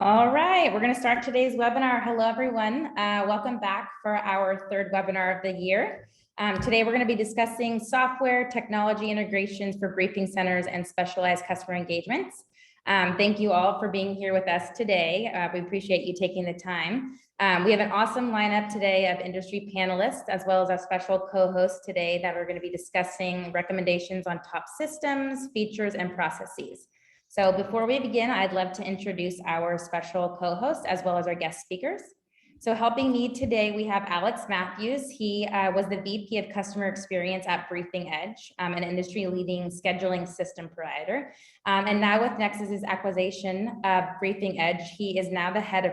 All right, we're going to start today's webinar. Hello, everyone. Welcome back for our third webinar of the year. Today, we're going to be discussing software technology integrations for briefing centers and specialized customer engagements. Thank you all for being here with us today. We appreciate you taking the time. We have an awesome lineup today of industry panelists, as well as our special co-host today that are going to be discussing recommendations on top systems, features, and processes. So before we begin, I'd love to introduce our special co-host as well as our guest speakers. So helping me today, we have Alex Matthews. He was the VP of Customer Experience at Briefing Edge, an industry-leading scheduling system provider. And now with Nexus's acquisition of Briefing Edge, he is now the head of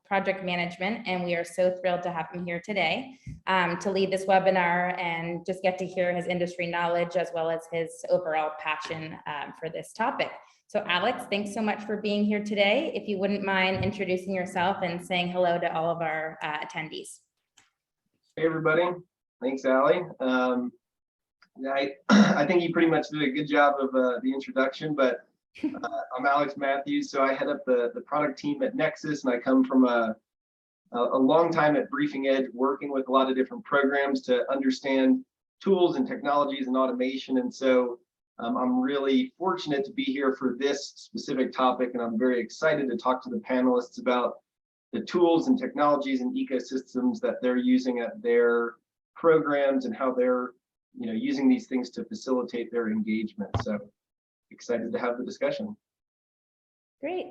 project management, and we are so thrilled to have him here today to lead this webinar and just get to hear his industry knowledge as well as his overall passion for this topic. So Alex, thanks so much for being here today. If you wouldn't mind introducing yourself and saying hello to all of our attendees. Hey everybody, thanks Allie. I think you pretty much did a good job of the introduction, but I'm Alex Matthews, so I head up the product team at Nexus, and I come from a long time at Briefing Edge working with a lot of different programs to understand tools and technologies and automation, and so I'm really fortunate to be here for this specific topic, and I'm very excited to talk to the panelists about the tools and technologies and ecosystems that they're using at their programs and how they're using these things to facilitate their engagement. So excited to have the discussion. Great,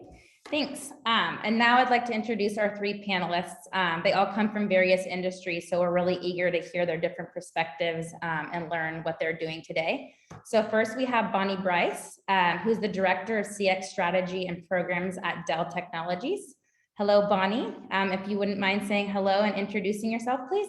thanks. And now I'd like to introduce our three panelists. They all come from various industries, so we're really eager to hear their different perspectives and learn what they're doing today. So first we have Bonnie Bryce, who's the Director of CX Strategy and Programs at Dell Technologies. Hello, Bonnie. If you wouldn't mind saying hello and introducing yourself, please.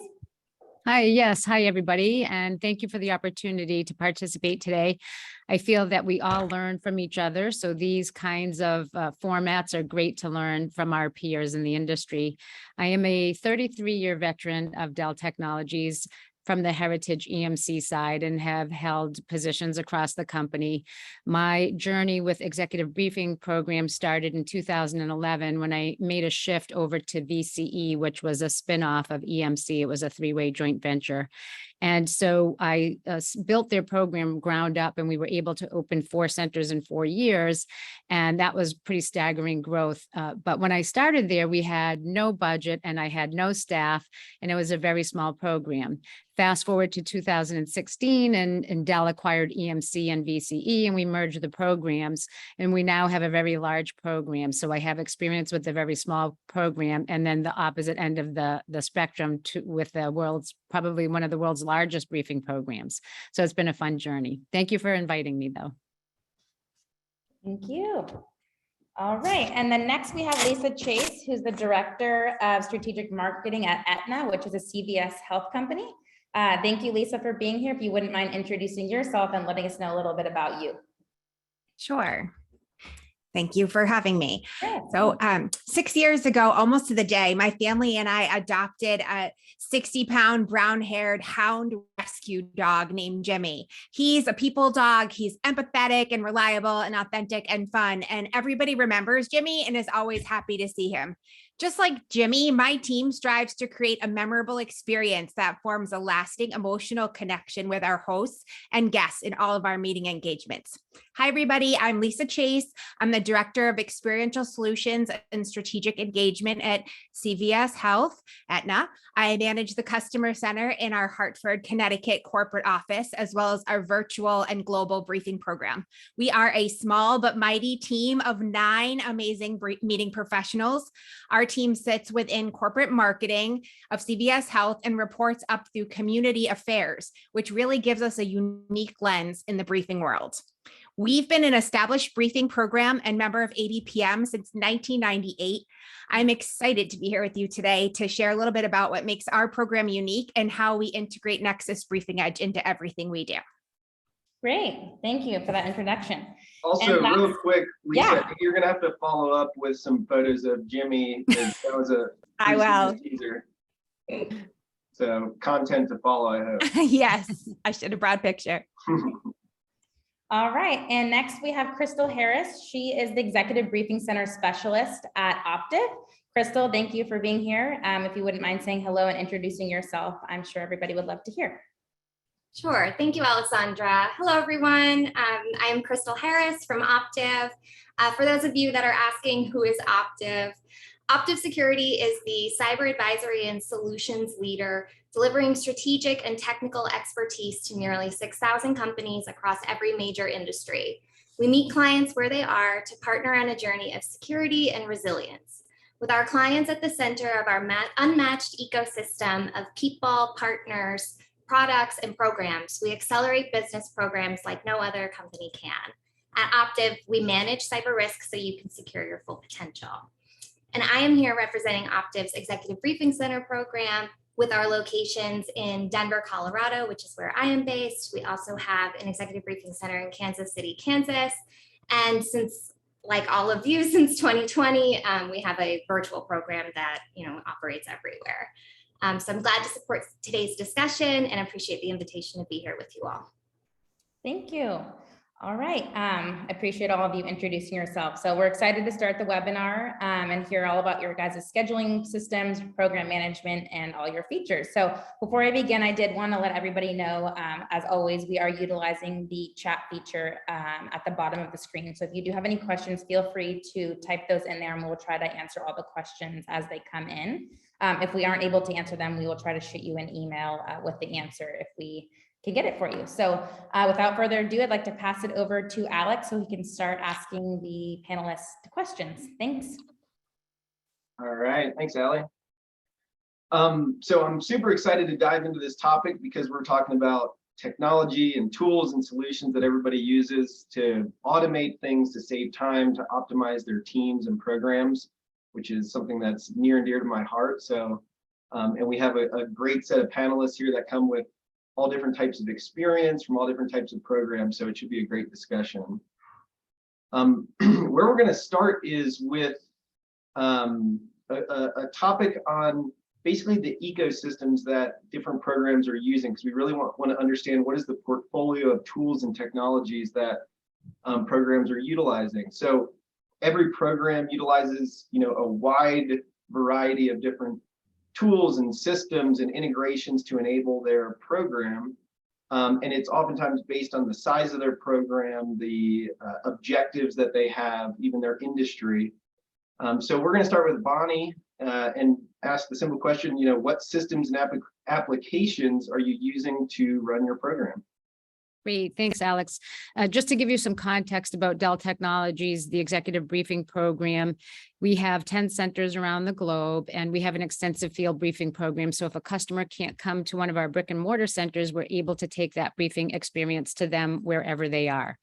Hi, yes. Hi, everybody. And thank you for the opportunity to participate today. I feel that we all learn from each other. So these kinds of formats are great to learn from our peers in the industry. I am a 33-year veteran of Dell Technologies from the Heritage EMC side and have held positions across the company. My journey with executive briefing programs started in 2011 when I made a shift over to VCE, which was a spinoff of EMC. It was a three-way joint venture. And so I built their program ground up, and we were able to open 4 centers in 4 years. And that was pretty staggering growth. But when I started there, we had no budget and I had no staff, and it was a very small program. Fast forward to 2016 and Dell acquired EMC and VCE, and we merged the programs, and we now have a very large program. So I have experience with the very small program, and then the opposite end of the spectrum with the probably one of the world's largest briefing programs. So it's been a fun journey. Thank you for inviting me, though. Thank you. All right, and then next we have Lisa Chase, who's the Director of Strategic Marketing at Aetna, which is a CVS health company. Thank you, Lisa, for being here. If you wouldn't mind introducing yourself and letting us know a little bit about you. Sure. Thank you for having me. Yeah. So 6 years ago, almost to the day, my family and I adopted a 60-pound brown-haired hound rescue dog named Jimmy. He's a people dog. He's empathetic and reliable and authentic and fun. And everybody remembers Jimmy and is always happy to see him. Just like Jimmy, my team strives to create a memorable experience that forms a lasting emotional connection with our hosts and guests in all of our meeting engagements. Hi, everybody. I'm Lisa Chase. I'm the Director of Experiential Solutions and Strategic Engagement at CVS Health, Aetna. I manage the Customer Center in our Hartford, Connecticut corporate office, as well as our virtual and global briefing program. We are a small but mighty team of 9 amazing meeting professionals. Our team sits within corporate marketing of CVS Health and reports up through community affairs, which really gives us a unique lens in the briefing world. We've been an established briefing program and member of ABPM since 1998. I'm excited to be here with you today to share a little bit about what makes our program unique and how we integrate Nexus Briefing Edge into everything we do. Great, thank you for that introduction. Also, real quick, Lisa, yeah. you're going to have to follow up with some photos of Jimmy. That was a I will. teaser. So content to follow, I hope. Yes, I should have brought a picture. All right, and next we have Crystal Harris. She is the Executive Briefing Center Specialist at UpLevel. Crystal, thank you for being here. If you wouldn't mind saying hello and introducing yourself, I'm sure everybody would love to hear. Sure. Thank you, Alessandra. Hello, everyone. I am Crystal Harris from UpLevel. For those of you that are asking who is UpLevel, UpLevel Security is the cyber advisory and solutions leader, delivering strategic and technical expertise to nearly 6,000 companies across every major industry. We meet clients where they are to partner on a journey of security and resilience. With our clients at the center of our unmatched ecosystem of people, partners, products, and programs, we accelerate business programs like no other company can. At UpLevel, we manage cyber risk so you can secure your full potential. And I am here representing UpLevel's Executive Briefing Center program with our locations in Denver, Colorado, which is where I am based. We also have an Executive Briefing Center in Kansas City, Kansas. And since, like all of you, since 2020, we have a virtual program that operates everywhere. So I'm glad to support today's discussion and appreciate the invitation to be here with you all. Thank you. All right, I appreciate all of you introducing yourself. So we're excited to start the webinar and hear all about your guys' scheduling systems, program management, and all your features. So before I begin, I did want to let everybody know, as always, we are utilizing the chat feature at the bottom of the screen. So if you do have any questions, feel free to type those in there and we'll try to answer all the questions as they come in. If we aren't able to answer them, we will try to shoot you an email with the answer if we can get it for you. So without further ado, I'd like to pass it over to Alex so he can start asking the panelists questions. Thanks. All right, thanks, Allie. So I'm super excited to dive into this topic because we're talking about technology and tools and solutions that everybody uses to automate things, to save time, to optimize their teams and programs, which is something that's near and dear to my heart. So, and we have a great set of panelists here that come with all different types of experience from all different types of programs. So it should be a great discussion. Where we're going to start is with a topic on basically the ecosystems that different programs are using, because we really want to understand what is the portfolio of tools and technologies that programs are utilizing. So every program utilizes, a wide variety of different tools and systems and integrations to enable their program. And it's oftentimes based on the size of their program, the objectives that they have, even their industry. So we're going to start with Bonnie and ask the simple question, what systems and applications are you using to run your program? Great, thanks, Alex. Just to give you some context about Dell Technologies, the executive briefing program, we have 10 centers around the globe, and we have an extensive field briefing program. So if a customer can't come to one of our brick and mortar centers, we're able to take that briefing experience to them wherever they are.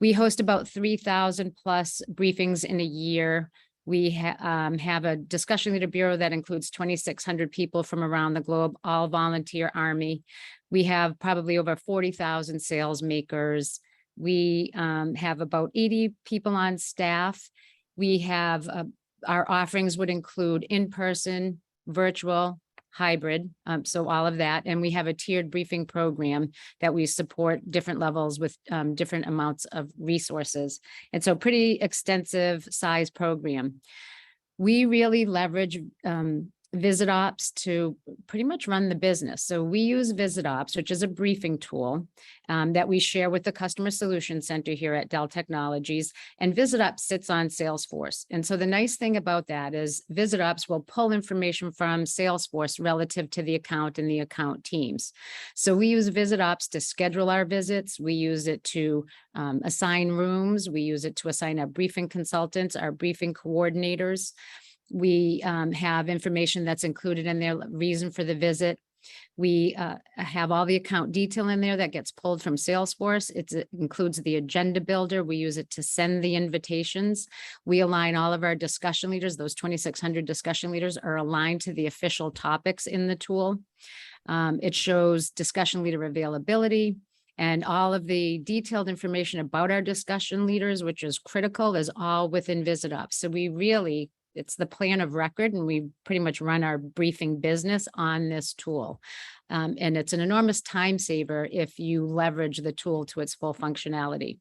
We host about 3,000 plus briefings in a year. We have a discussion leader bureau that includes 2,600 people from around the globe, all volunteer Army. We have probably over 40,000 sales makers. We have about 80 people on staff. We have our offerings would include in-person, virtual, hybrid, so all of that. And we have a tiered briefing program that we support different levels with different amounts of resources. And so pretty extensive size program. We really leverage VisitOps to pretty much run the business. So we use VisitOps, which is a briefing tool that we share with the Customer Solutions Center here at Dell Technologies. And VisitOps sits on Salesforce. And so the nice thing about that is VisitOps will pull information from Salesforce relative to the account and the account teams. So we use VisitOps to schedule our visits. We use it to assign rooms. We use it to assign our briefing consultants, our briefing coordinators. We have information that's included in there, reason for the visit. We have all the account detail in there that gets pulled from Salesforce. It includes the agenda builder. We use it to send the invitations. We align all of our discussion leaders. Those 2,600 discussion leaders are aligned to the official topics in the tool. It shows discussion leader availability. And all of the detailed information about our discussion leaders, which is critical, is all within VisitOps. So we really, it's the plan of record, and we pretty much run our briefing business on this tool. And it's an enormous time saver if you leverage the tool to its full functionality.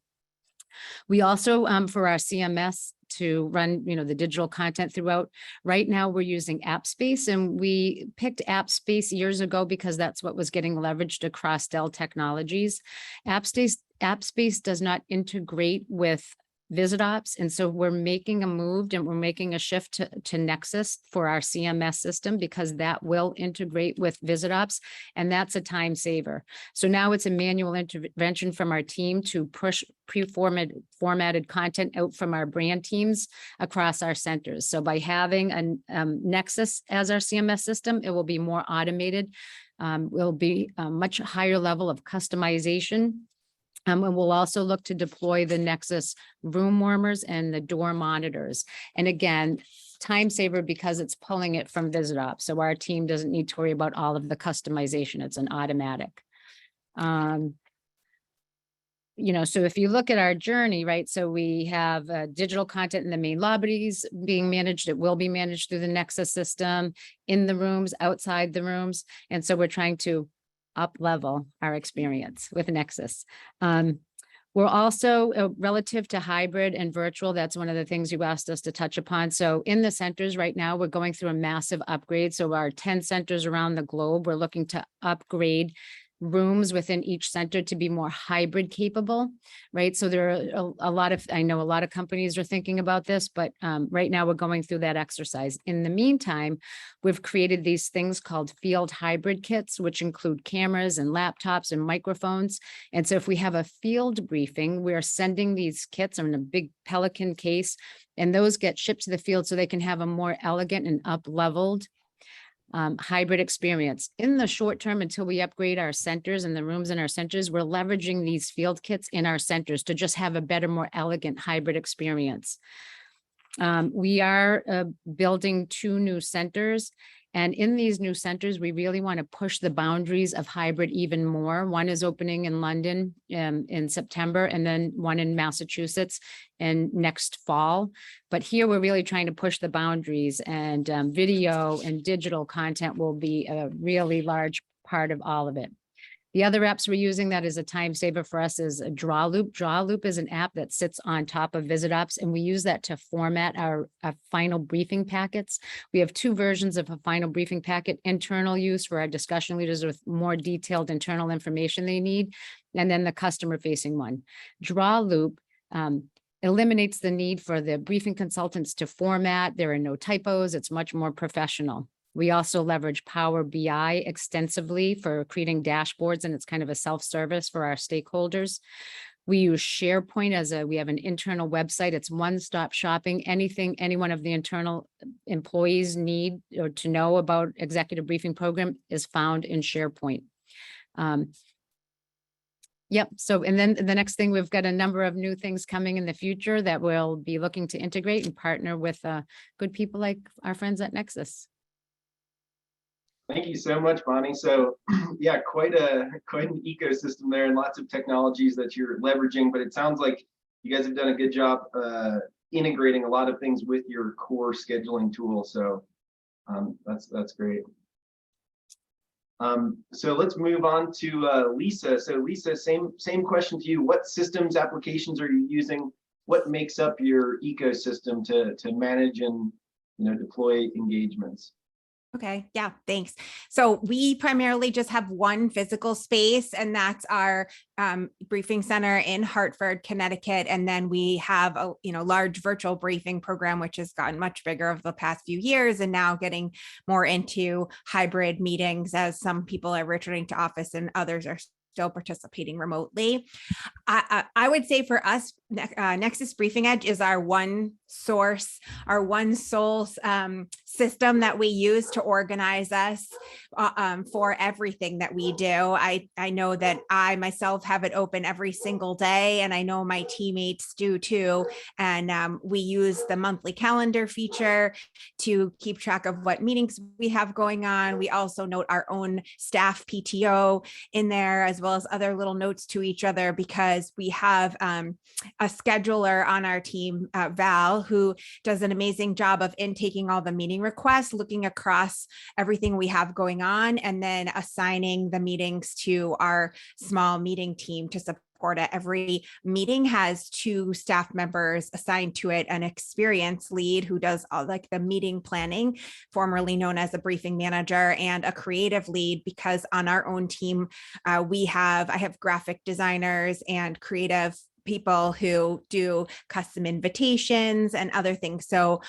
We also, for our CMS to run, the digital content throughout, right now we're using AppSpace, and we picked AppSpace years ago because that's what was getting leveraged across Dell Technologies. AppSpace does not integrate with VisitOps. And so we're making a move and we're making a shift to Nexus for our CMS system because that will integrate with VisitOps, and that's a time saver. So now it's a manual intervention from our team to push formatted content out from our brand teams across our centers. So by having a Nexus as our CMS system, it will be more automated. Will be a much higher level of customization. And we'll also look to deploy the Nexus room warmers and the door monitors. And again, time saver because it's pulling it from VisitOps. So our team doesn't need to worry about all of the customization. It's an automatic. So if you look at our journey, right, so we have digital content in the main lobbies being managed. It will be managed through the Nexus system, in the rooms, outside the rooms. And so we're trying to up-level our experience with Nexus. We're also relative to hybrid and virtual. That's one of the things you asked us to touch upon. So in the centers right now, we're going through a massive upgrade. So our 10 centers around the globe, we're looking to upgrade rooms within each center to be more hybrid capable, right? So there are I know a lot of companies are thinking about this, but right now we're going through that exercise. In the meantime, we've created these things called field hybrid kits, which include cameras and laptops and microphones. And so if we have a field briefing, we're sending these kits in a big Pelican case, and those get shipped to the field so they can have a more elegant and up-leveled hybrid experience. In the short term, until we upgrade our centers and the rooms in our centers, we're leveraging these field kits in our centers to just have a better, more elegant hybrid experience. We are building 2 new centers. And in these new centers, we really want to push the boundaries of hybrid even more. One is opening in London in September, and then one in Massachusetts in next fall. But here we're really trying to push the boundaries, and video and digital content will be a really large part of all of it. The other apps we're using that is a time saver for us is a DrawLoop. DrawLoop is an app that sits on top of VisitOps, and we use that to format our final briefing packets. We have 2 versions of a final briefing packet: internal use for our discussion leaders with more detailed internal information they need, and then the customer-facing one. DrawLoop eliminates the need for the briefing consultants to format. There are no typos. It's much more professional. We also leverage Power BI extensively for creating dashboards, and it's kind of a self-service for our stakeholders. We use SharePoint we have an internal website. It's one-stop shopping. Anything any one of the internal employees need or to know about executive briefing program is found in SharePoint. Yep. So, and then the next thing, we've got a number of new things coming in the future that we'll be looking to integrate and partner with good people like our friends at Nexus. Thank you so much, Bonnie. So yeah, quite an ecosystem there and lots of technologies that you're leveraging, but it sounds like you guys have done a good job integrating a lot of things with your core scheduling tool. So that's great. So let's move on to Lisa. So Lisa, same question to you. What systems, applications are you using? What makes up your ecosystem to manage and deploy engagements? Okay. Yeah, thanks. So we primarily just have one physical space, and that's our briefing center in Hartford, Connecticut. And then we have a large virtual briefing program, which has gotten much bigger over the past few years, and now getting more into hybrid meetings as some people are returning to office and others are still participating remotely. I would say for us, Nexus Briefing Edge is our one source, our one sole system that we use to organize us for everything that we do. I know that I myself have it open every single day, and I know my teammates do too. And we use the monthly calendar feature to keep track of what meetings we have going on. We also note our own staff PTO in there, as well as other little notes to each other, because we have a scheduler on our team, Val, who does an amazing job of intaking all the meeting requests, looking across everything we have going on, and then assigning the meetings to our small meeting team to support report at every meeting has 2 staff members assigned to it, an experienced lead who does all like the meeting planning, formerly known as a briefing manager, and a creative lead, because on our own team, I have graphic designers and creative people who do custom invitations and other things. So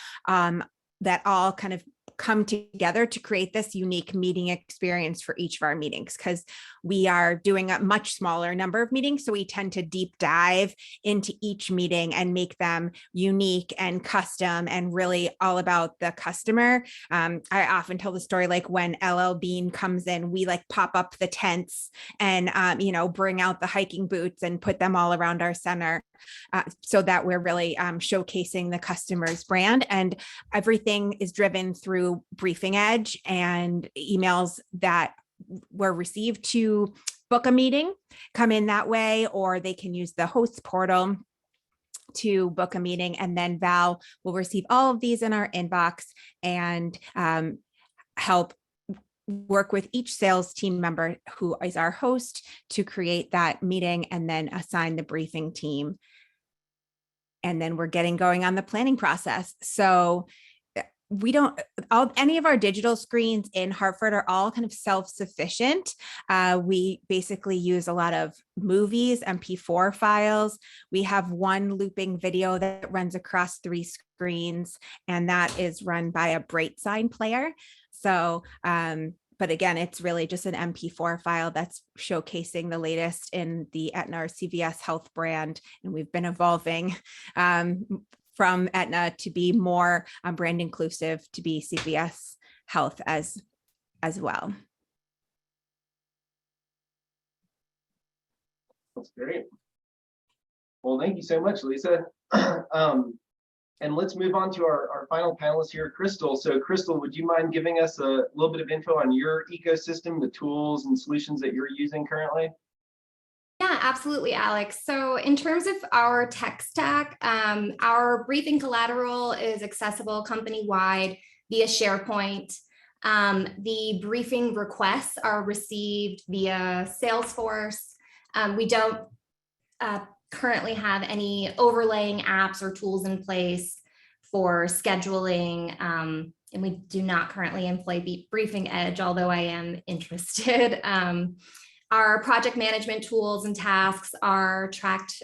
that all kind of come together to create this unique meeting experience for each of our meetings, because we are doing a much smaller number of meetings. So we tend to deep dive into each meeting and make them unique and custom and really all about the customer. I often tell the story, like when LL Bean comes in, we like pop up the tents and, bring out the hiking boots and put them all around our center, so that we're really showcasing the customer's brand. And everything is driven through Briefing Edge and emails that were received to book a meeting come in that way, or they can use the hosts portal to book a meeting. And then Val will receive all of these in our inbox and help work with each sales team member who is our host to create that meeting and then assign the briefing team. And then we're getting going on the planning process. So any of our digital screens in Hartford are all kind of self-sufficient. We basically use a lot of movies, MP4 files. We have one looping video that runs across 3 screens, and that is run by a Bright Sign player. So, but again, it's really just an MP4 file that's showcasing the latest in the Aetna or CVS Health brand. And we've been evolving from Aetna to be more brand inclusive, to be CVS Health as well. That's great. Well, thank you so much, Lisa. And let's move on to our final panelist here, Crystal. So Crystal, would you mind giving us a little bit of info on your ecosystem, the tools and solutions that you're using currently? Yeah, absolutely, Alex. So in terms of our tech stack, our briefing collateral is accessible company-wide via SharePoint. The briefing requests are received via Salesforce. We don't currently have any overlaying apps or tools in place for scheduling, and we do not currently employ Briefing Edge, although I am interested. Our project management tools and tasks are tracked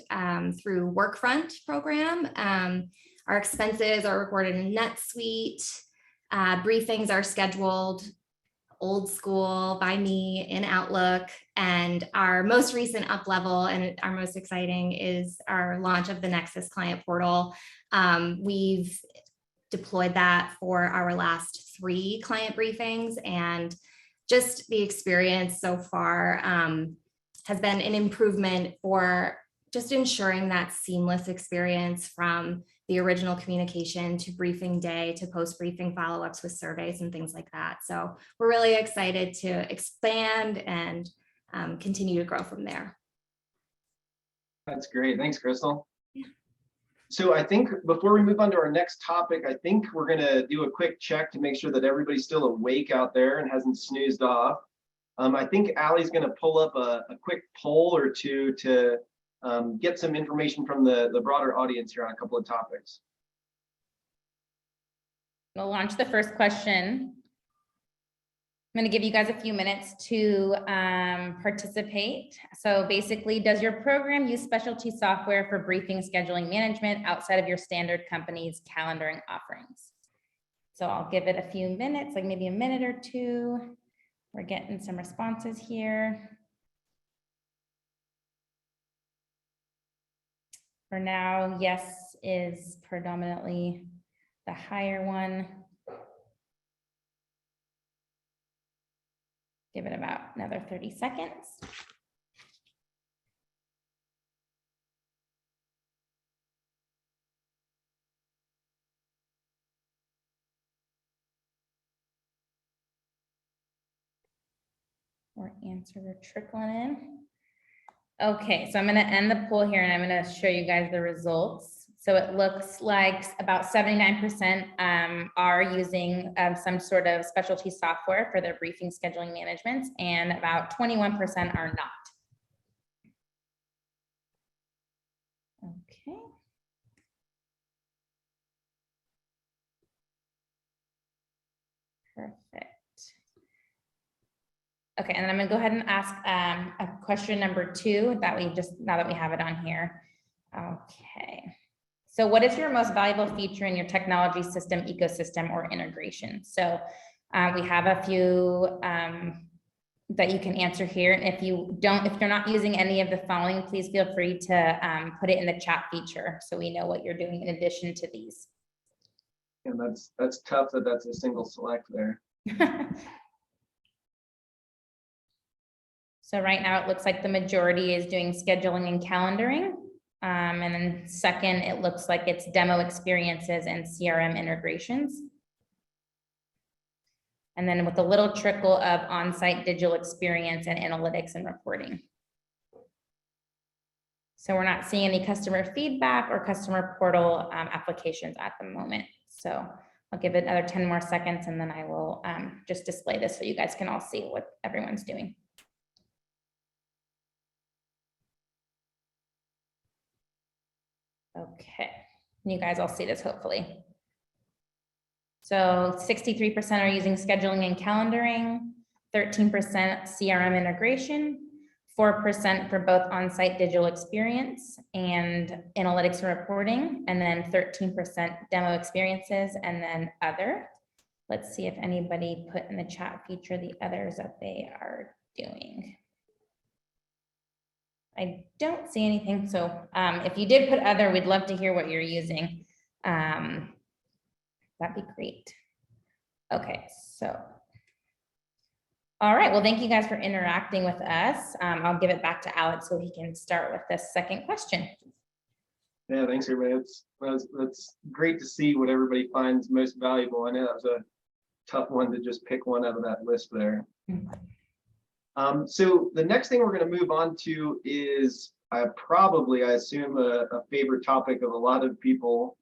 through Workfront program. Our expenses are recorded in NetSuite. Briefings are scheduled old school by me in Outlook. And our most recent UpLevel and our most exciting is our launch of the Nexus client portal. We've deployed that for our last 3 client briefings, and just the experience so far has been an improvement for just ensuring that seamless experience from the original communication to briefing day to post-briefing follow-ups with surveys and things like that. So we're really excited to expand and continue to grow from there. That's great. Thanks, Crystal. So I think before we move on to our next topic, I think we're going to do a quick check to make sure that everybody's still awake out there and hasn't snoozed off. I think Allie's going to pull up a quick poll or two to get some information from the broader audience here on a couple of topics. We'll launch the first question. I'm going to give you guys a few minutes to participate. So basically, does your program use specialty software for briefing scheduling management outside of your standard company's calendaring offerings? So I'll give it a few minutes, like maybe a minute or 2. We're getting some responses here. For now, yes is predominantly the higher one. Give it about another 30 seconds. More answers are trickling in. Okay, so I'm going to end the poll here and I'm going to show you guys the results. So it looks like about 79% are using some sort of specialty software for their briefing scheduling management, and about 21% are not. Perfect. Okay, and then I'm gonna go ahead and ask a question number 2 that we just, now that we have it on here. Okay. So what is your most valuable feature in your technology system, ecosystem, or integration? So we have a few that you can answer here. And if you're not using any of the following, please feel free to put it in the chat feature so we know what you're doing in addition to these. And that's tough that that's a single select there. So right now it looks like the majority is doing scheduling and calendaring. And then second, it looks like it's demo experiences and CRM integrations. And then with a little trickle of on-site digital experience and analytics and reporting. So we're not seeing any customer feedback or customer portal applications at the moment. So I'll give it another 10 more seconds and then I will just display this so you guys can all see what everyone's doing. Okay, you guys all see this hopefully. So 63% are using scheduling and calendaring, 13% CRM integration, 4% for both on-site digital experience and analytics and reporting, and then 13% demo experiences, and then other. Let's see if anybody put in the chat feature the others that they are doing. I don't see anything. So if you did put other, we'd love to hear what you're using. That'd be great. Okay, so. All right, well, thank you guys for interacting with us. I'll give it back to Alex so he can start with the second question. Yeah, thanks everybody. That's great to see what everybody finds most valuable. I know that was a tough one to just pick one out of that list there. So the next thing we're going to move on to is I assume a favorite topic of a lot of people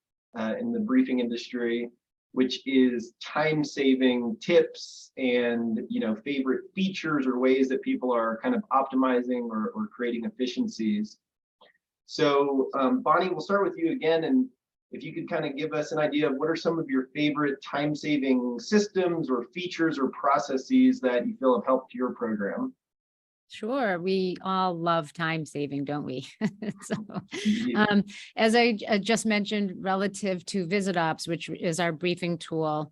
in the briefing industry, which is time-saving tips and favorite features or ways that people are kind of optimizing or creating efficiencies. So Bonnie, we'll start with you again, and if you could kind of give us an idea of what are some of your favorite time-saving systems or features or processes that you feel have helped your program. Sure. We all love time saving, don't we? So, as I just mentioned, relative to VisitOps, which is our briefing tool,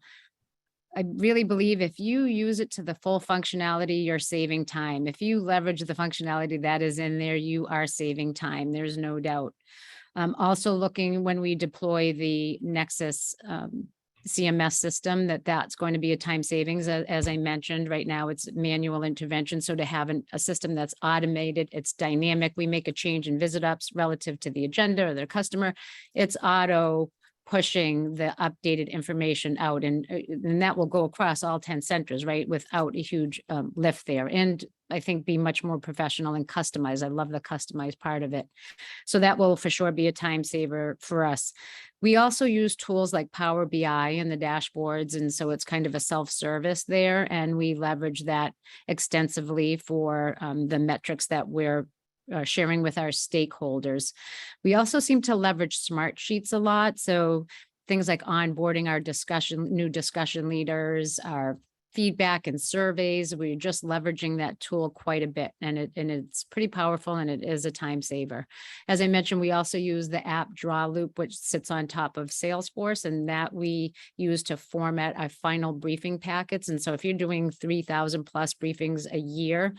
I really believe if you use it to the full functionality, you're saving time. If you leverage the functionality that is in there, you are saving time. There's no doubt. Also looking when we deploy the Nexus CMS system, that's going to be a time savings. As I mentioned, right now it's manual intervention. So to have a system that's automated, it's dynamic. We make a change in VisitOps relative to the agenda or their customer. It's auto pushing the updated information out, and that will go across all 10 centers, right, without a huge lift there. And I think be much more professional and customized. I love the customized part of it. So that will for sure be a time saver for us. We also use tools like Power BI and the dashboards. And so it's kind of a self-service there. And we leverage that extensively for the metrics that we're sharing with our stakeholders. We also seem to leverage smart sheets a lot. So things like onboarding our new discussion leaders, our feedback and surveys, we're just leveraging that tool quite a bit, and it's pretty powerful, and it is a time saver. As I mentioned, we also use the app Draw Loop, which sits on top of Salesforce, and that we use to format our final briefing packets. And so if you're doing 3,000 plus briefings a year,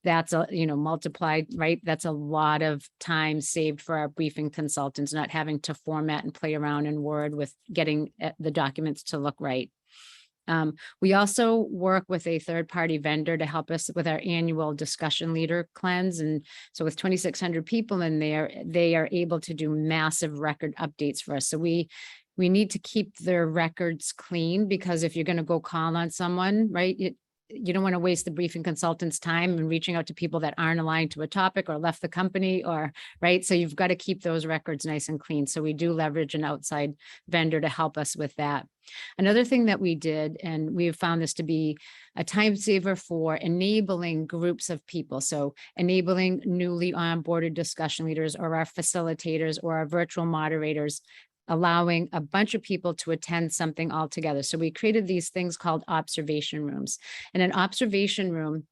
that's multiplied, right? That's a lot of time saved for our briefing consultants, not having to format and play around in Word with getting the documents to look right. We also work with a third-party vendor to help us with our annual discussion leader cleanse. And so with 2,600 people in there, they are able to do massive record updates for us. So we need to keep their records clean, because if you're going to go call on someone, right, you don't want to waste the briefing consultant's time and reaching out to people that aren't aligned to a topic or left the company, or right. So you've got to keep those records nice and clean. So we do leverage an outside vendor to help us with that. Another thing that we did, and we have found this to be a time saver for enabling groups of people. So enabling newly onboarded discussion leaders or our facilitators or our virtual moderators. allowing a bunch of people to attend something all together. So we created these things called observation rooms. And an observation room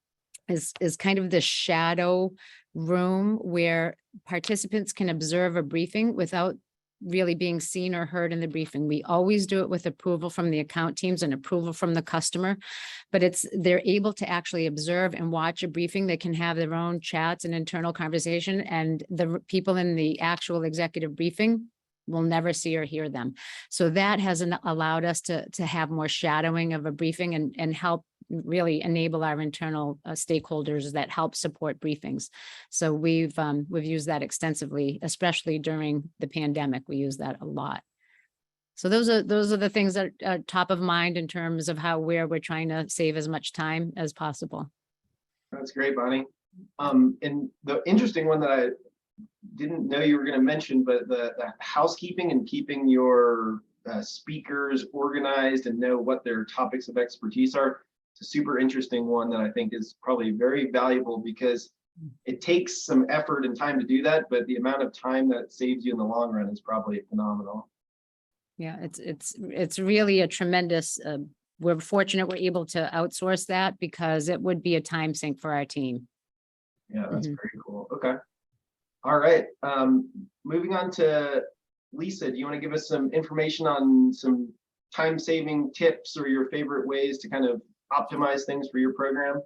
is kind of the shadow room where participants can observe a briefing without really being seen or heard in the briefing. We always do it with approval from the account teams and approval from the customer, but they're able to actually observe and watch a briefing. They can have their own chats and internal conversation, and the people in the actual executive briefing will never see or hear them. So that has allowed us to have more shadowing of a briefing and help really enable our internal stakeholders that help support briefings. So we've used that extensively, especially during the pandemic. We use that a lot. So those are the things that are top of mind in terms of where we're trying to save as much time as possible. That's great, Bonnie. And the interesting one that I didn't know you were going to mention, but the housekeeping and keeping your speakers organized and know what their topics of expertise are. It's a super interesting one that I think is probably very valuable, because it takes some effort and time to do that, but the amount of time that it saves you in the long run is probably phenomenal. Yeah, it's really a tremendous, we're fortunate we're able to outsource that, because it would be a time sink for our team. Yeah, that's very cool. Okay. All right. Moving on to Lisa, do you want to give us some information on some time-saving tips or your favorite ways to kind of optimize things for your program?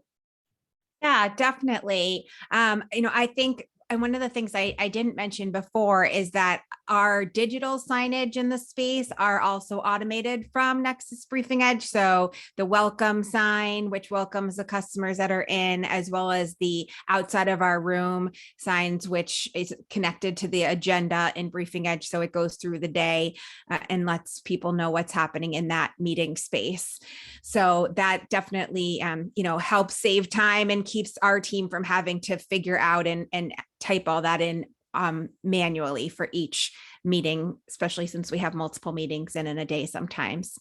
Yeah, definitely. I think, and one of the things I didn't mention before is that our digital signage in the space are also automated from Nexus Briefing Edge. So the welcome sign, which welcomes the customers that are in, as well as the outside of our room signs, which is connected to the agenda in Briefing Edge. So it goes through the day and lets people know what's happening in that meeting space. So that definitely, helps save time and keeps our team from having to figure out and type all that in manually for each meeting, especially since we have multiple meetings in a day sometimes.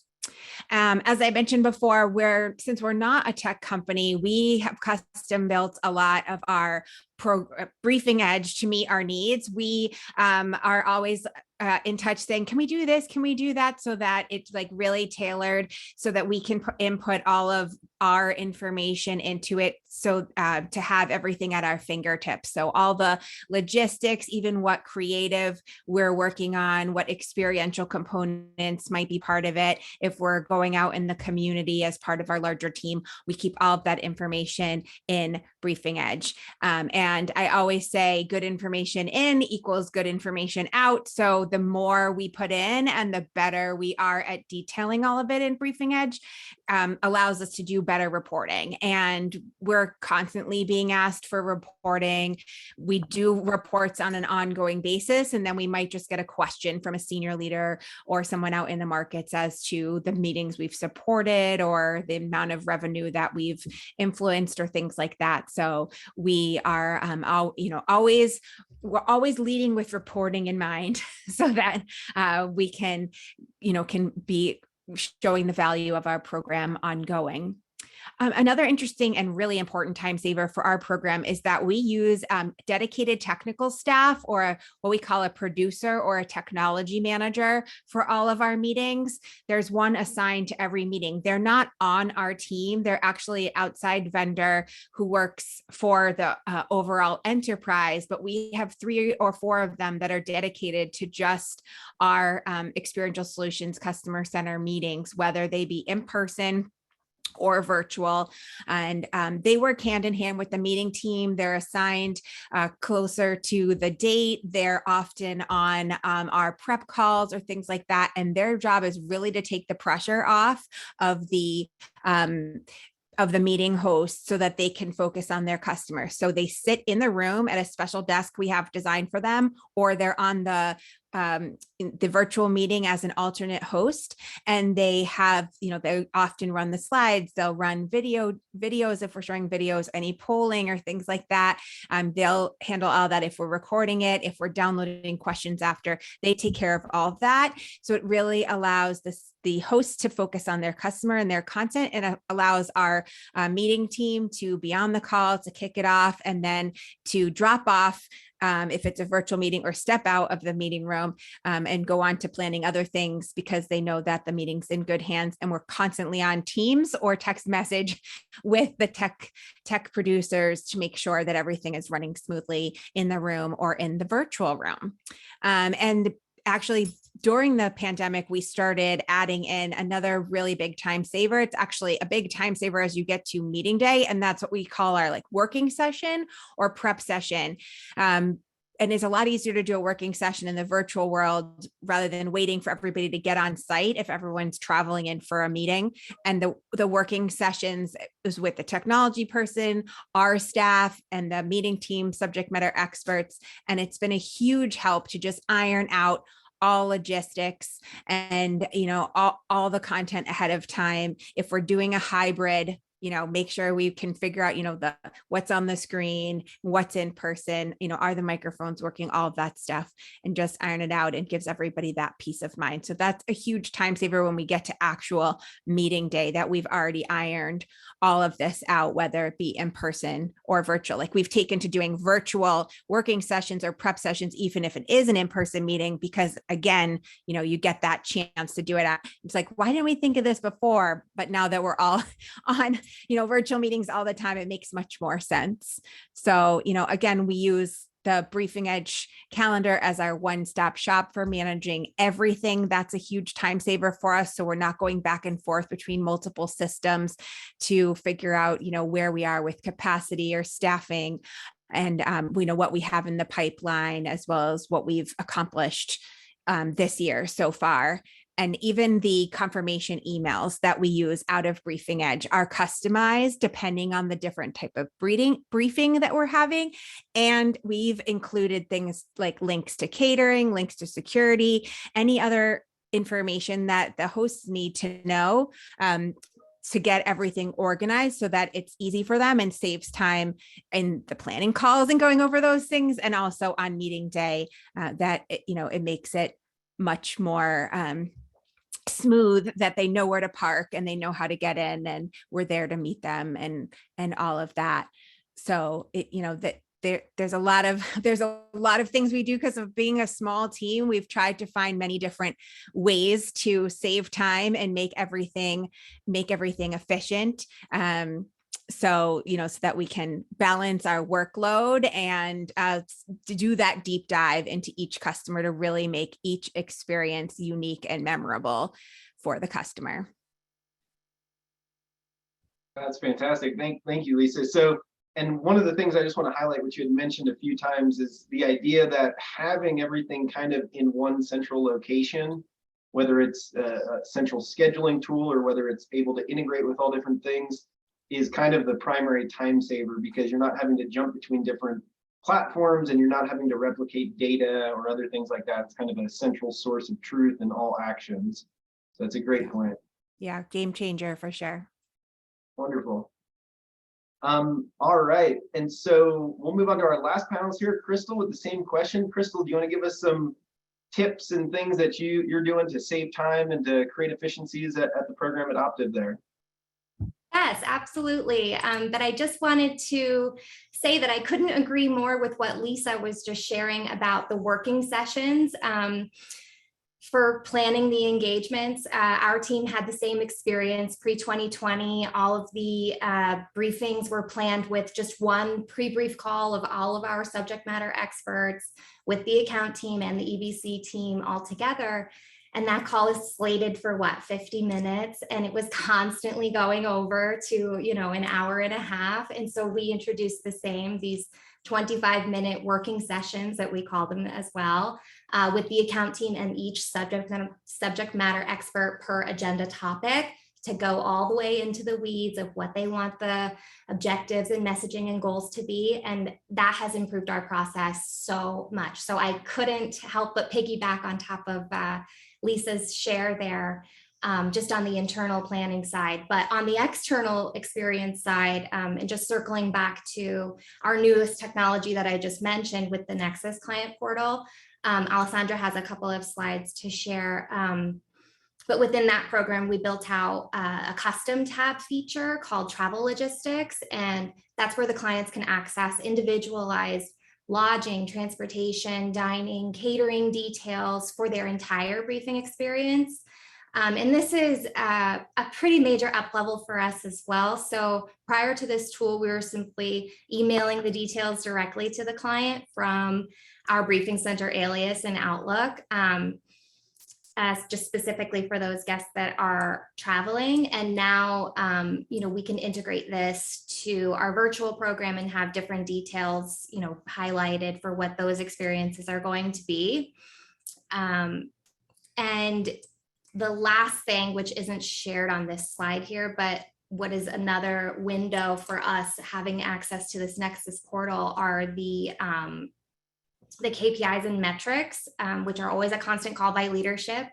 As I mentioned before, since we're not a tech company, we have custom built a lot of our Briefing Edge to meet our needs. We are always in touch saying, can we do this? Can we do that? So that it's like really tailored so that we can input all of our information into it. So to have everything at our fingertips. So all the logistics, even what creative we're working on, what experiential components might be part of it. If we're going out in the community as part of our larger team, we keep all of that information in Briefing Edge. And I always say good information in equals good information out. So the more we put in and the better we are at detailing all of it in Briefing Edge, allows us to do better reporting. And we're constantly being asked for reporting. We do reports on an ongoing basis, and then we might just get a question from a senior leader or someone out in the markets as to the meetings we've supported or the amount of revenue that we've influenced or things like that. So we are we're always leading with reporting in mind so that we can be showing the value of our program ongoing. Another interesting and really important time saver for our program is that we use dedicated technical staff, or what we call a producer or a technology manager, for all of our meetings. There's one assigned to every meeting. They're not on our team. They're actually an outside vendor who works for the overall enterprise, but we have 3 or 4 of them that are dedicated to just our experiential solutions customer center meetings, whether they be in person or virtual. And they work hand in hand with the meeting team. They're assigned closer to the date. They're often on our prep calls or things like that. And their job is really to take the pressure off of the meeting host so that they can focus on their customers. So they sit in the room at a special desk we have designed for them, or they're on the virtual meeting as an alternate host, and they have, they often run the slides. They'll run videos if we're showing videos, any polling or things like that. They'll handle all that if we're recording it, if we're downloading questions after. They take care of all of that. So it really allows the host to focus on their customer and their content, and allows our meeting team to be on the call to kick it off, and then to drop off if it's a virtual meeting, or step out of the meeting room and go on to planning other things, because they know that the meeting's in good hands, and we're constantly on Teams or text message with the tech producers to make sure that everything is running smoothly in the room or in the virtual room. And actually, during the pandemic, we started adding in another really big time saver. It's actually a big time saver as you get to meeting day. And that's what we call our working session or prep session. And it's a lot easier to do a working session in the virtual world rather than waiting for everybody to get on site if everyone's traveling in for a meeting. And the working sessions is with the technology person, our staff, and the meeting team subject matter experts. And it's been a huge help to just iron out all logistics and, all the content ahead of time. If we're doing a hybrid, make sure we can figure out, what's on the screen, what's in person, are the microphones working, all of that stuff, and just iron it out, and gives everybody that peace of mind. So that's a huge time saver when we get to actual meeting day, that we've already ironed all of this out, whether it be in person or virtual. We've taken to doing virtual working sessions or prep sessions, even if it is an in-person meeting, because again, you get that chance to do it. It's why didn't we think of this before? But now that we're all on virtual meetings all the time, it makes much more sense. So, again, we use the Briefing Edge calendar as our one-stop shop for managing everything. That's a huge time saver for us. So we're not going back and forth between multiple systems to figure out, where we are with capacity or staffing, and we know what we have in the pipeline, as well as what we've accomplished this year so far. And even the confirmation emails that we use out of Briefing Edge are customized depending on the different type of briefing that we're having. And we've included things like links to catering, links to security, any other information that the hosts need to know to get everything organized, so that it's easy for them and saves time in the planning calls and going over those things. And also on meeting day, that it makes it much more smooth, that they know where to park and they know how to get in, and we're there to meet them, and all of that. So there's a lot of things we do because of being a small team. We've tried to find many different ways to save time and make everything efficient. So that we can balance our workload and to do that deep dive into each customer to really make each experience unique and memorable for the customer. That's fantastic. Thank you, Lisa. So, and one of the things I just want to highlight, which you had mentioned a few times, is the idea that having everything kind of in one central location, whether it's a central scheduling tool or whether it's able to integrate with all different things, is kind of the primary time saver, because you're not having to jump between different platforms and you're not having to replicate data or other things like that. It's kind of a central source of truth in all actions. So that's a great point. Yeah, game changer for sure. Wonderful. All right. And so we'll move on to our last panelist here, Crystal, with the same question. Crystal, do you want to give us some tips and things that you're doing to save time and to create efficiencies at the program at Optiv there? Yes, absolutely. But I just wanted to say that I couldn't agree more with what Lisa was just sharing about the working sessions. For planning the engagements, our team had the same experience pre-2020. All of the briefings were planned with just one pre-brief call of all of our subject matter experts with the account team and the EBC team all together. And that call is slated for 50 minutes. And it was constantly going over to, an hour and a half. And so we introduced these 25-minute working sessions that we call them as well, with the account team and each subject matter expert per agenda topic, to go all the way into the weeds of what they want the objectives and messaging and goals to be. And that has improved our process so much. So I couldn't help but piggyback on top of Lisa's share there, just on the internal planning side. But on the external experience side, and just circling back to our newest technology that I just mentioned with the Nexus client portal, Alessandra has a couple of slides to share. But within that program, we built out a custom tab feature called travel logistics. And that's where the clients can access individualized lodging, transportation, dining, catering details for their entire briefing experience. And this is a pretty major up level for us as well. So prior to this tool, we were simply emailing the details directly to the client from our briefing center alias in Outlook. Just specifically for those guests that are traveling. And now, we can integrate this to our virtual program and have different details, highlighted for what those experiences are going to be. And the last thing, which isn't shared on this slide here, but what is another window for us having access to this Nexus portal are the KPIs and metrics, which are always a constant call by leadership.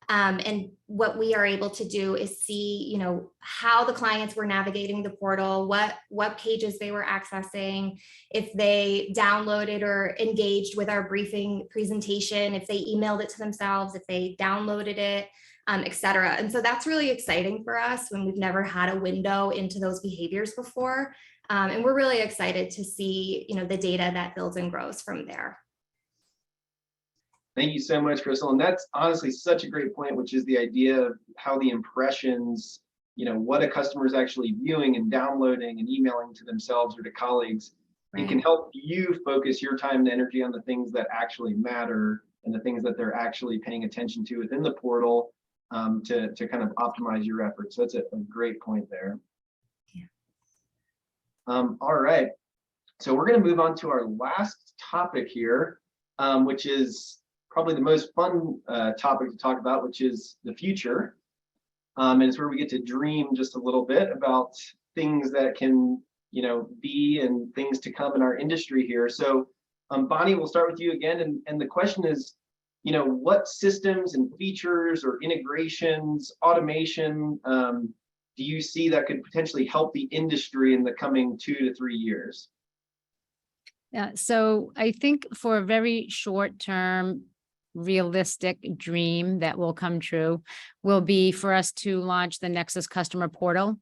And what we are able to do is see, how the clients were navigating the portal, what pages they were accessing, if they downloaded or engaged with our briefing presentation, if they emailed it to themselves, if they downloaded it, et cetera. And so that's really exciting for us when we've never had a window into those behaviors before. And we're really excited to see, the data that builds and grows from there. Thank you so much, Crystal. And that's honestly such a great point, which is the idea of how the impressions, what a customer is actually viewing and downloading and emailing to themselves or to colleagues. Right. It can help you focus your time and energy on the things that actually matter and the things that they're actually paying attention to within the portal, to kind of optimize your efforts. So that's a great point there. Yeah. All right. So we're going to move on to our last topic here, which is probably the most fun topic to talk about, which is the future. And it's where we get to dream just a little bit about things that can, be and things to come in our industry here. So Bonnie, we'll start with you again. And the question is, what systems and features or integrations, automation, do you see that could potentially help the industry in the coming 2 to 3 years? Yeah, so I think for a very short term, realistic dream that will come true will be for us to launch the Nexus customer portal.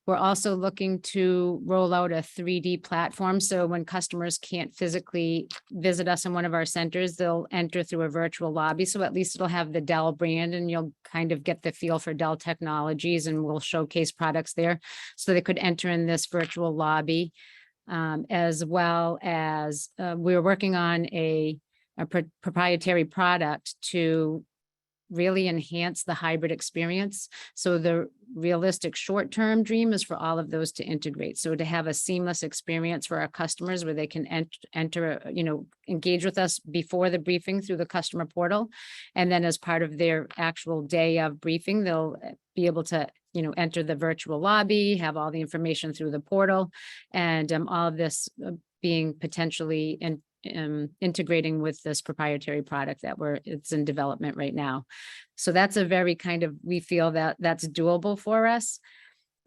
We're also looking to roll out a 3D platform. So when customers can't physically visit us in one of our centers, they'll enter through a virtual lobby. So at least it'll have the Dell brand and you'll kind of get the feel for Dell Technologies, and we'll showcase products there. So they could enter in this virtual lobby, as well as we're working on a proprietary product to really enhance the hybrid experience. So the realistic short-term dream is for all of those to integrate. So to have a seamless experience for our customers where they can enter, engage with us before the briefing through the customer portal. And then as part of their actual day of briefing, they'll be able to, enter the virtual lobby, have all the information through the portal, and all of this being potentially integrating with this proprietary product that it's in development right now. So that's a very we feel that that's doable for us.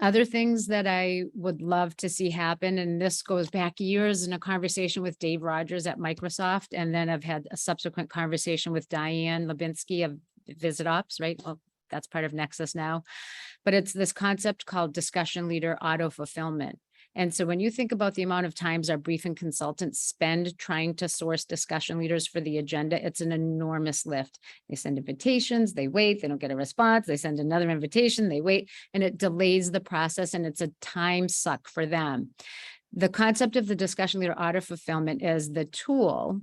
Other things that I would love to see happen, and this goes back years in a conversation with Dave Rogers at Microsoft, and then I've had a subsequent conversation with Diane Lubinsky of VisitOps, right? Well, that's part of Nexus now, but it's this concept called discussion leader auto fulfillment. And so when you think about the amount of times our briefing consultants spend trying to source discussion leaders for the agenda, it's an enormous lift. They send invitations, they wait, they don't get a response, they send another invitation, they wait, and it delays the process, and it's a time suck for them. The concept of the discussion leader auto fulfillment is the tool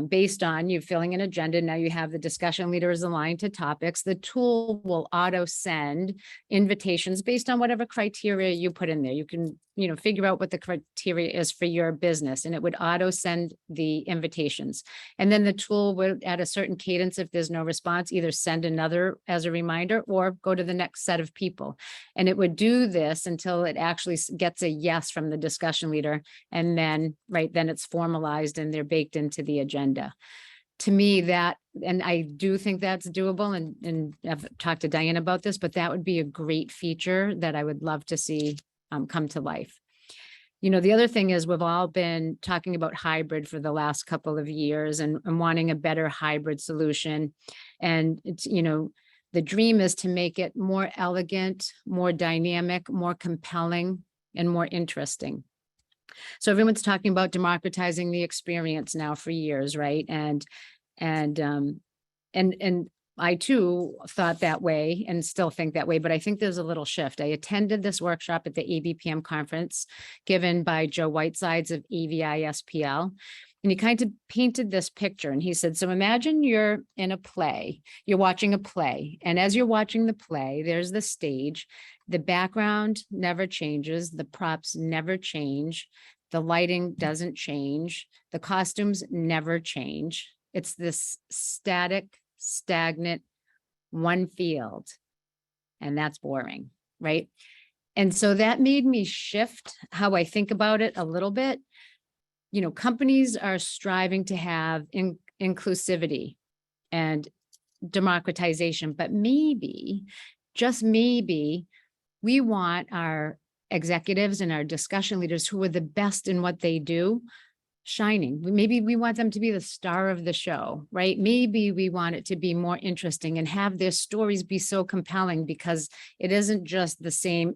based on you filling an agenda. Now you have the discussion leaders aligned to topics. The tool will auto send invitations based on whatever criteria you put in there. You can, figure out what the criteria is for your business, and it would auto send the invitations. And then the tool would, at a certain cadence, if there's no response, either send another as a reminder or go to the next set of people. And it would do this until it actually gets a yes from the discussion leader. And then, then it's formalized and they're baked into the agenda. To me, and I do think that's doable, and I've talked to Diane about this, but that would be a great feature that I would love to see come to life. The other thing is we've all been talking about hybrid for the last couple of years and wanting a better hybrid solution. And it's, The dream is to make it more elegant, more dynamic, more compelling, and more interesting. So everyone's talking about democratizing the experience now for years, right? And I too thought that way and still think that way, but I think there's a little shift. I attended this workshop at the ABPM conference given by Joe Whitesides of AVI-SPL. And he kind of painted this picture and he said, so imagine you're in a play, you're watching a play. And as you're watching the play, there's the stage, the background never changes, the props never change, the lighting doesn't change, the costumes never change. It's this static, stagnant, one field, and that's boring, right? And so that made me shift how I think about it a little bit. You know, companies are striving to have inclusivity and democratization, but maybe, just maybe, we want our executives and our discussion leaders who are the best in what they do shining. Maybe we want them to be the star of the show, right? Maybe we want it to be more interesting and have their stories be so compelling because it isn't just the same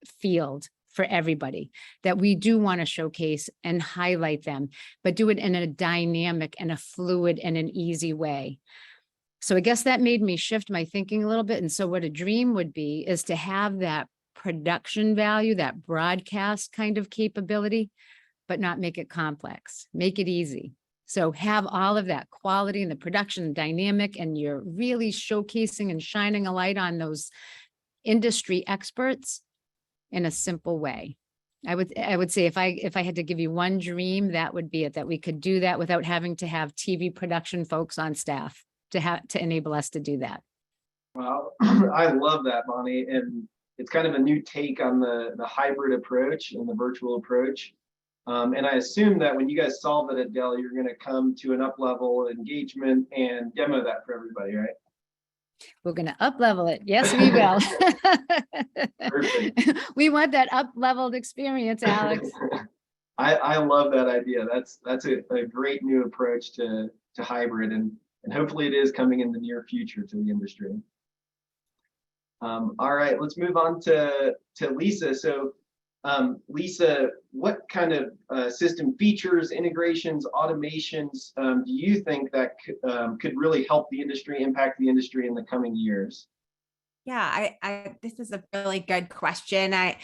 field for everybody, that we do want to showcase and highlight them, but do it in a dynamic and a fluid and an easy way. So I guess that made me shift my thinking a little bit. And so what a dream would be is to have that production value, that broadcast kind of capability, but not make it complex, make it easy. So have all of that quality and the production dynamic, and you're really showcasing and shining a light on those industry experts in a simple way. I would say if I had to give you one dream, that would be it, that we could do that without having to have TV production folks on staff to enable us to do that. Well, I love that, Bonnie. And it's kind of a new take on the hybrid approach and the virtual approach. And I assume that when you guys solve it at Dell, you're going to come to an UpLevel engagement and demo that for everybody, right? We're going to up-level it. Yes, we will. Perfect. We want that up-leveled experience, Alex. I love that idea. That's a great new approach to hybrid, and hopefully it is coming in the near future to the industry. All right, let's move on to Lisa. So Lisa, what kind of system features, integrations, automations do you think that could really help the industry, impact the industry in the coming years? Yeah, this is a really good question. I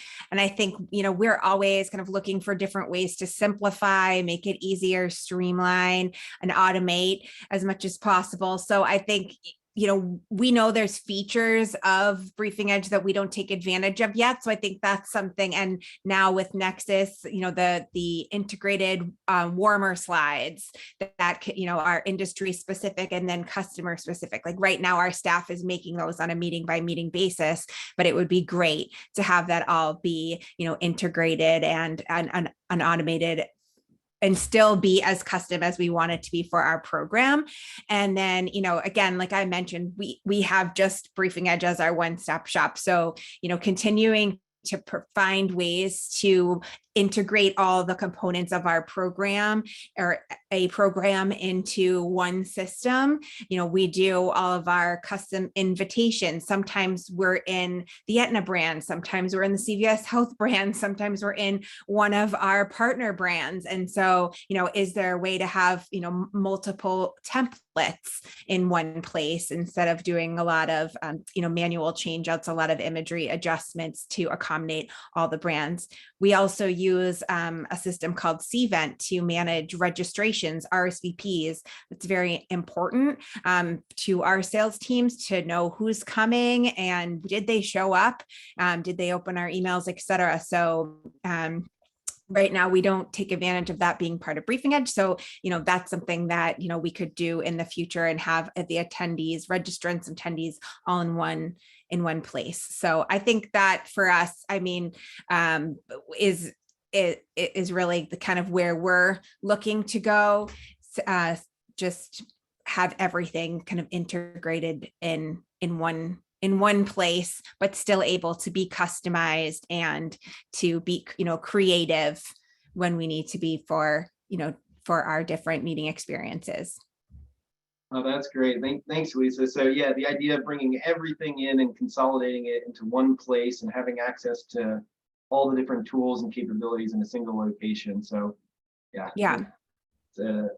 think, we're always kind of looking for different ways to simplify, make it easier, streamline, and automate as much as possible. So I think, we know there's features of Briefing Edge that we don't take advantage of yet. So I think that's something. And now with Nexus, the integrated warmer slides that are industry specific and then customer specific. Like right now, our staff is making those on a meeting by meeting basis, but it would be great to have that all be, integrated and automated and still be as custom as we want it to be for our program. And then, again, like I mentioned, we have just Briefing Edge as our one-stop shop. So, continuing to find ways to integrate all the components of our program or a program into one system. We do all of our custom invitations. Sometimes we're in the Aetna brand. Sometimes we're in the CVS Health brand. Sometimes we're in one of our partner brands. And so, is there a way to have, multiple templates in one place instead of doing a lot of, manual change outs, a lot of imagery adjustments to accommodate all the brands. We also use a system called Cvent to manage registrations, RSVPs. It's very important to our sales teams to know who's coming and did they show up, did they open our emails, et cetera. So right now, we don't take advantage of that being part of Briefing Edge. So, that's something that, we could do in the future and have the attendees, registrants, attendees all in one place. So I think that for us, is really the kind of where we're looking to go. Just have everything kind of integrated in one place, but still able to be customized and to be, creative when we need to be for our different meeting experiences. Oh, that's great. Thanks, Lisa. So yeah, the idea of bringing everything in and consolidating it into one place and having access to all the different tools and capabilities in a single location. So yeah. Yeah. It's, uh,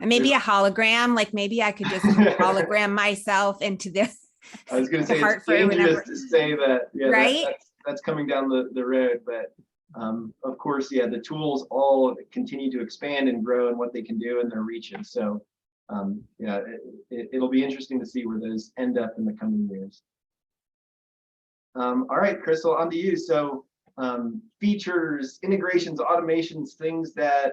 And maybe a hologram, like maybe I could just hologram myself into this. I was going to say it's Hartford, dangerous whenever- to say that. Yeah, Right? that's coming down the road, but of course, yeah, the tools all continue to expand and grow and what they can do and their reaches. So yeah, it'll be interesting to see where those end up in the coming years. All right, Crystal, on to you. So features, integrations, automations, things that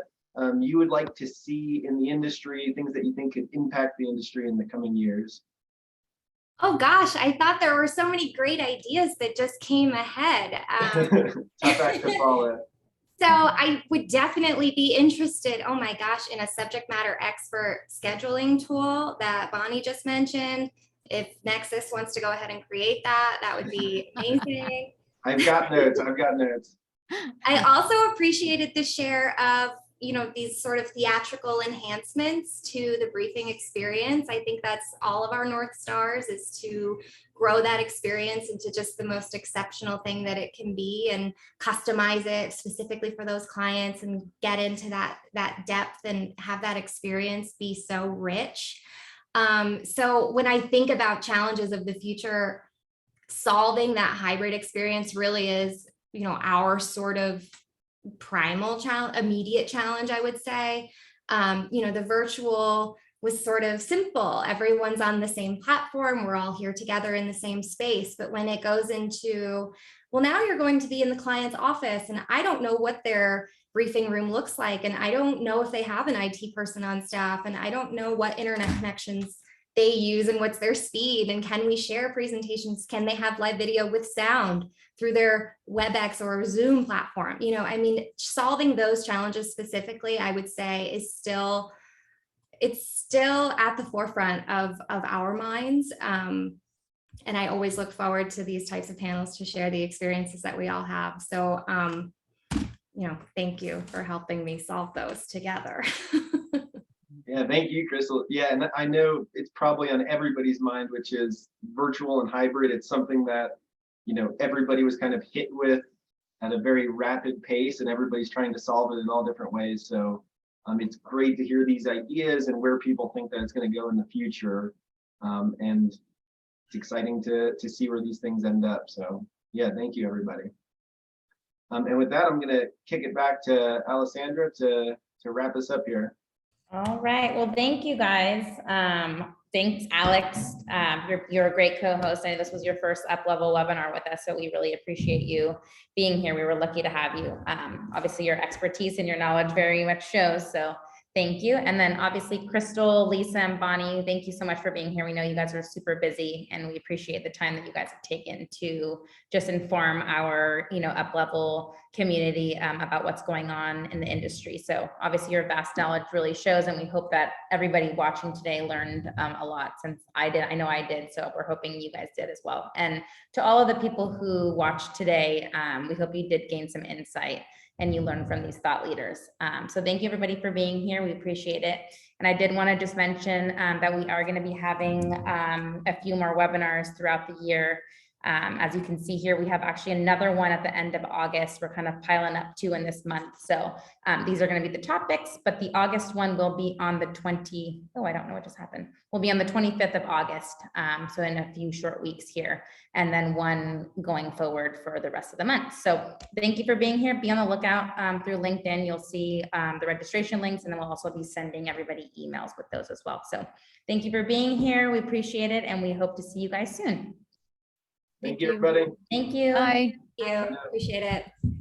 you would like to see in the industry, things that you think could impact the industry in the coming years. Oh gosh, I thought there were so many great ideas that just came ahead. Tough act to follow. So I would definitely be interested, oh my gosh, in a subject matter expert scheduling tool that Bonnie just mentioned. If Nexus wants to go ahead and create that, that would be amazing. I've got notes. I've got notes. I also appreciated the share of, these sort of theatrical enhancements to the briefing experience. I think that's all of our North Stars, is to grow that experience into just the most exceptional thing that it can be and customize it specifically for those clients and get into that depth and have that experience be so rich. So when I think about challenges of the future, solving that hybrid experience really is, our sort of primal challenge, immediate challenge, I would say. The virtual was sort of simple. Everyone's on the same platform. We're all here together in the same space. But when it goes into, well, now you're going to be in the client's office and I don't know what their briefing room looks like. And I don't know if they have an IT person on staff. And I don't know what internet connections they use and what's their speed. And can we share presentations? Can they have live video with sound through their WebEx or Zoom platform? Solving those challenges specifically, I would say, is still at the forefront of our minds. And I always look forward to these types of panels to share the experiences that we all have. So, thank you for helping me solve those together. Yeah, thank you, Crystal. Yeah, and I know it's probably on everybody's mind, which is virtual and hybrid. It's something that, everybody was kind of hit with at a very rapid pace, and everybody's trying to solve it in all different ways. So it's great to hear these ideas and where people think that it's going to go in the future. And it's exciting to see where these things end up. So yeah, thank you, everybody. And with that, I'm going to kick it back to Alessandra to wrap us up here. All right. Well, thank you guys. Thanks, Alex. You're a great co-host. I know this was your first UpLevel webinar with us, so we really appreciate you being here. We were lucky to have you. Obviously, your expertise and your knowledge very much shows. So thank you. And then obviously, Crystal, Lisa, and Bonnie, thank you so much for being here. We know you guys are super busy, and we appreciate the time that you guys have taken to just inform our, UpLevel community about what's going on in the industry. So obviously, your vast knowledge really shows, and we hope that everybody watching today learned a lot, since I did. I know I did. So we're hoping you guys did as well. And to all of the people who watched today, we hope you did gain some insight and you learn from these thought leaders. So thank you, everybody, for being here. We appreciate it. And I did want to just mention that we are going to be having a few more webinars throughout the year. As you can see here, we have actually another one at the end of August. We're kind of piling up 2 in this month. So these are going to be the topics, but the August one will be on the I don't know what just happened. We'll be on the 25th of August. So in a few short weeks here, and then one going forward for the rest of the month. So thank you for being here. Be on the lookout through LinkedIn. You'll see the registration links, and then we'll also be sending everybody emails with those as well. So thank you for being here. We appreciate it. And we hope to see you guys soon. Thank you, everybody. Thank you. Bye. Thank you. Appreciate it.